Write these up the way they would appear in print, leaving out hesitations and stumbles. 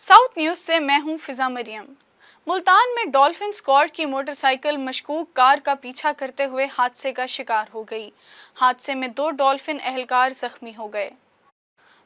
South news से मैं हूं फिजा मरियम। मुल्तान में डॉल्फिन स्क्वाड की मोटरसाइकिल मशकूक कार का पीछा करते हुए हादसे का शिकार हो गई। हादसे में 2 डॉल्फिन एहलकार जख्मी हो गए।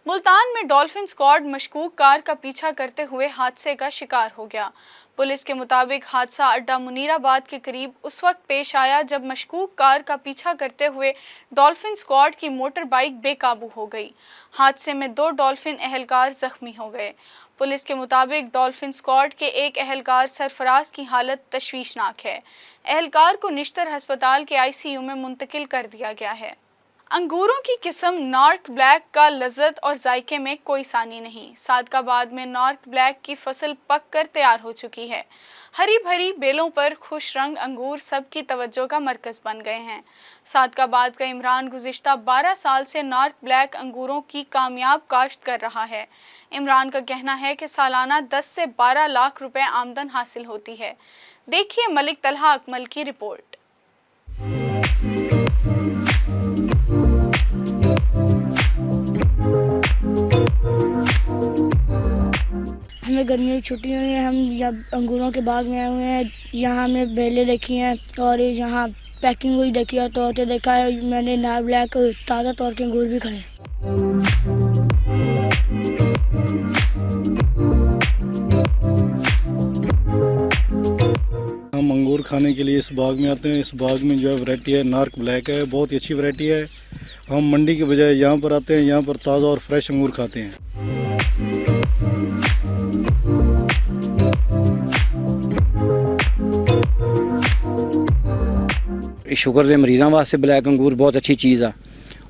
मुल्तान में डॉल्फिन स्क्वाड मशकूक कार का पीछा करते हुए हादसे का शिकार हो गया। पुलिस के मुताबिक हादसा अड्डा मुनीराबाद के करीब उस वक्त पेश आया जब मशकूक कार का पीछा करते हुए डॉल्फिन स्क्वाड की मोटर बाइक बेकाबू हो गई। हादसे में 2 डॉल्फिन एहलकार जख्मी हो गए। पुलिस के मुताबिक डॉल्फिन स्क्वाड के एक एहलकार सरफराज की हालत तशवीशनाक है। एहलकार को निश्तर अस्पताल के आईसीयू में मुंतकिल कर दिया गया है। अंगूरों की किस्म नॉर्थ ब्लैक का लज्जत और जायके में कोई सानी नहीं। सादकाबाद में नॉर्थ ब्लैक की फसल पक कर तैयार हो चुकी है। हरी भरी बेलों पर खुश रंग अंगूर सबकी तवज्जो का मरकज बन गए हैं। सादकाबाद का इमरान गुज़िश्ता 12 साल से नॉर्थ ब्लैक अंगूरों की कामयाब काश्त कर रहा है। इमरान का कहना है कि सालाना 10 से 12 लाख रुपए आमदन हासिल होती है। देखिए मलिक तलहा अकमल की रिपोर्ट। हमें गर्मियों की छुट्टी हुई है। हम जब अंगूरों के बाग में आए हुए हैं, यहाँ हमने बेलें देखी हैं और यहाँ पैकिंग हुई देखी है, तोते देखा है। मैंने नॉर्थ ब्लैक ताज़ा तौर के अंगूर भी खाए। हम अंगूर खाने के लिए इस बाग में आते हैं। इस बाग में जो है वैरायटी है नॉर्थ ब्लैक है, बहुत ही अच्छी वैरायटी है। हम मंडी के बजाय यहाँ पर आते हैं, यहाँ पर ताज़ा और फ्रेश अंगूर खाते हैं। शुगर के मरीजों वास्ते ब्लैक अंगूर बहुत अच्छी चीज़ है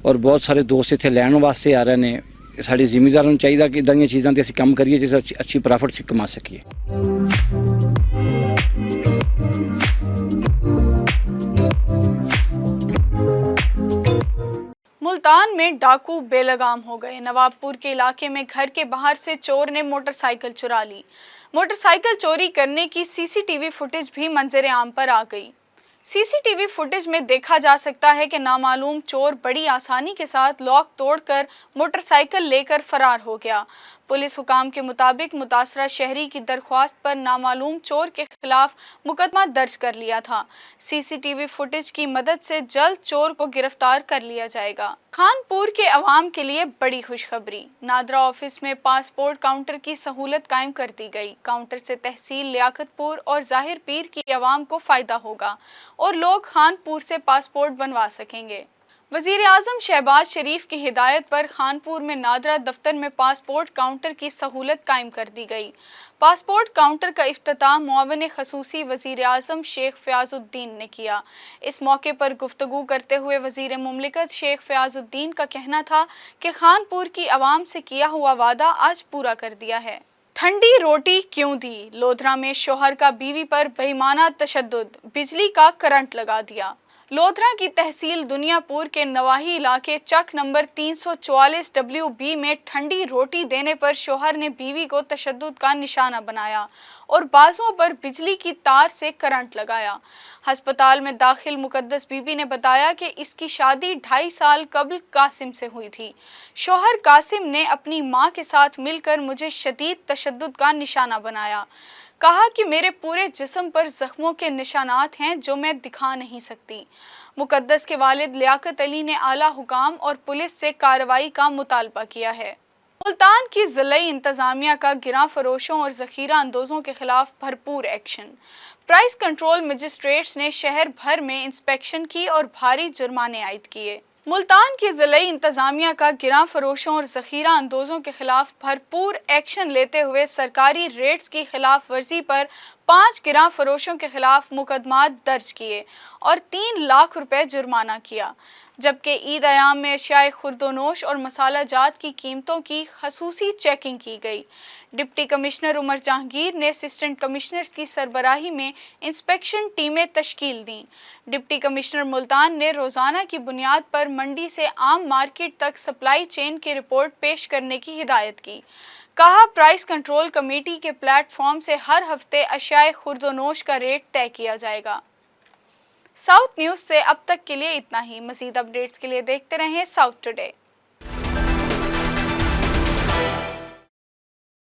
और बहुत सारे दोस्त इतने लैन वास्ते आ रहे हैं। साढ़े जिमीदारों को चाहिए कि इदां दी चीज़ों से काम करिए जिस अच्छी प्रॉफिट से कमा सकिए। मुल्तान में डाकू बेलगाम हो गए। नवाबपुर के इलाके में घर के बाहर से चोर ने मोटरसाइकिल चुरा ली। मोटरसाइकिल चोरी करने की सीसीटीवी फुटेज भी मंजर आम पर आ गई। सीसीटीवी फुटेज में देखा जा सकता है कि नामालूम चोर बड़ी आसानी के साथ लॉक तोड़कर मोटरसाइकिल लेकर फरार हो गया। पुलिस हुकाम के मुताबिक मुतासरा शहरी की दरख्वास्त पर नामालूम चोर के खिलाफ मुकदमा दर्ज कर लिया था। सीसीटीवी फुटेज की मदद से जल्द चोर को गिरफ्तार कर लिया जाएगा। खानपुर के अवाम के लिए बड़ी खुशखबरी। नादरा ऑफिस में पासपोर्ट काउंटर की सहूलत कायम कर दी गई। काउंटर से तहसील लियाकतपुर और जाहिर पीर की अवाम को फायदा होगा और लोग खानपुर से पासपोर्ट बनवा सकेंगे। वज़ीर आज़म शहबाज शरीफ की हिदायत पर खानपुर में नादरा दफ्तर में पासपोर्ट काउंटर की सहूलत कायम कर दी गई। पासपोर्ट काउंटर का इफ्तिताम मुआविन खसूसी वज़ीर आज़म शेख फ़याज़ुद्दीन ने किया। इस मौके पर गुफ्तगू करते हुए वज़ीर मुमलिकत शेख फ़याज़ुद्दीन का कहना था कि खानपुर की आवाम से किया हुआ वादा आज पूरा कर दिया है। ठंडी रोटी क्यों दी? लोधरा में शोहर का बीवी पर बेईमाना तशद्दुद, बिजली का करंट लगा दिया। लोधरा की तहसील दुनियापुर के नवाही इलाके चक नंबर 344 WB में ठंडी रोटी देने पर शोहर ने बीवी को तशद्दुद का निशाना बनाया और बाजुओं पर बिजली की तार से करंट लगाया। अस्पताल में दाखिल मुकद्दस बीबी ने बताया कि इसकी शादी 2.5 साल कबल कासिम से हुई थी। शोहर कासिम ने अपनी मां के साथ मिलकर मुझे शदीद तशद्दुद का निशाना बनाया। कहा कि मेरे पूरे जिस्म पर जख्मों के निशानात हैं जो मैं दिखा नहीं सकती। मुकद्दस के वालिद लियाकत अली ने आला हुकाम और पुलिस से कार्रवाई का मुतालबा किया है। मुल्तान की ज़िलाई इंतज़ामिया का गिरां फरोशों और ज़ख़ीरा अंदोज़ों के खिलाफ भरपूर एक्शन। प्राइस कंट्रोल मजिस्ट्रेट्स ने शहर भर में इंस्पेक्शन की और भारी जुर्माने आयद किए। मुल्तान की ज़िलाई इंतज़ामिया का गिरां फरोशों और ज़ख़ीरा अंदोज़ों के खिलाफ भरपूर एक्शन लेते हुए सरकारी रेट्स की खिलाफ वर्जी पर 5 गिरां फरोशों के खिलाफ मुकदमात दर्ज किए और 3 लाख रुपए जुर्माना किया। जबकि ईद अयाम में अशियाए खुर्दोनोश और मसाला जात की कीमतों की खसूसी चेकिंग की गई। डिप्टी कमिश्नर उमर जहांगीर ने असिस्टेंट कमिश्नर्स की सरबराही में इंस्पेक्शन टीमें तश्कील दी। डिप्टी कमिश्नर मुल्तान ने रोज़ाना की बुनियाद पर मंडी से आम मार्केट तक सप्लाई चेन की रिपोर्ट पेश करने की हिदायत की। कहा प्राइस कंट्रोल कमेटी के प्लेटफॉर्म से हर हफ्ते अशियाए खुर्दोनोश का रेट तय किया जाएगा। साउथ न्यूज़ से अब तक के लिए इतना ही। मज़ीद अपडेट्स के लिए देखते रहें साउथ टुडे।